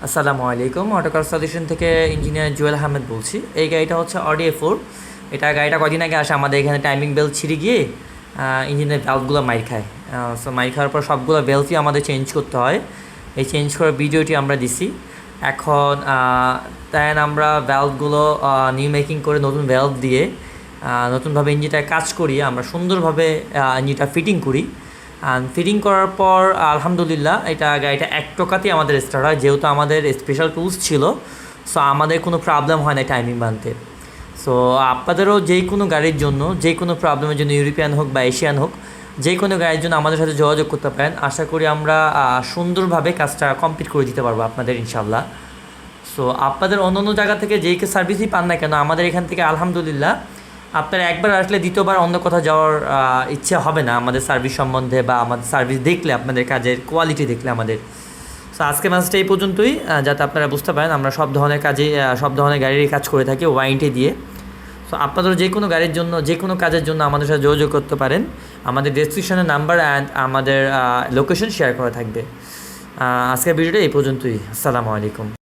আসসালামু আলাইকুম। অটোকার সলিউশন থেকে ইঞ্জিনিয়ার জুয়েল আহমেদ বলছি। এই গাড়িটা হচ্ছে অডি A4। গাড়িটা কদিন আগে আসে আমাদের এখানে, টাইমিং বেল্ট ছিঁড়ে গিয়ে ইঞ্জিনের ভ্যালভগুলো মাইর খায়। সো মাইর খাওয়ার পর সবগুলো বেল্টই আমাদের চেঞ্জ করতে হয়। এই চেঞ্জ করার ভিডিওটি আমরা দিছি। এখন তাই আমরা ভ্যালভগুলো নিউ মেকিং করে নতুন ভ্যালভ দিয়ে নতুনভাবে ইঞ্জিনটা কাজ করিয়ে আমরা সুন্দরভাবে ইঞ্জিনটা ফিটিং করি। ফিটিং করার পর আলহামদুলিল্লাহ গাড়িটা এক টোকাতেই আমাদের স্টার্ট হয়, যেহেতু আমাদের স্পেশাল টুলস ছিল। সো আমাদের কোনো প্রবলেম হয় না টাইমিং বানতে। সো আপনাদেরও যে কোনো গাড়ির জন্য, যে কোনো প্রবলেমের জন্য, ইউরোপিয়ান হোক বা এশিয়ান হোক, যে কোনো গাড়ির জন্য আমাদের সাথে যোগাযোগ করতে পারেন। আশা করি আমরা সুন্দরভাবে কাজটা কমপ্লিট করে দিতে পারবো আপনাদের, ইনশাল্লাহ। সো আপনাদের অন্য অন্য জায়গা থেকে যেই সার্ভিসই পান না কেন, আমাদের এখান থেকে আলহামদুলিল্লাহ আপনারা একবার আসলে দ্বিতীয়বার অন্য কোথাও যাওয়ার ইচ্ছে হবে না আমাদের সার্ভিস সম্বন্ধে, বা আমাদের সার্ভিস দেখলে, আপনাদের কাজের কোয়ালিটি দেখলে আমাদের। সো আজকে ম্যাচটা এই পর্যন্তই, যাতে আপনারা বুঝতে পারেন আমরা সব ধরনের কাজে, সব ধরনের গাড়িরই কাজ করে থাকি ওয়ারেন্টি দিয়ে। সো আপনাদের যে কোনো গাড়ির জন্য, যে কোনো কাজের জন্য আমাদের সাথে যোগাযোগ করতে পারেন। আমাদের ডেসক্রিপশনের নাম্বার অ্যান্ড আমাদের লোকেশন শেয়ার করা থাকবে। আজকের ভিডিওটা এই পর্যন্তই। আসসালামু আলাইকুম।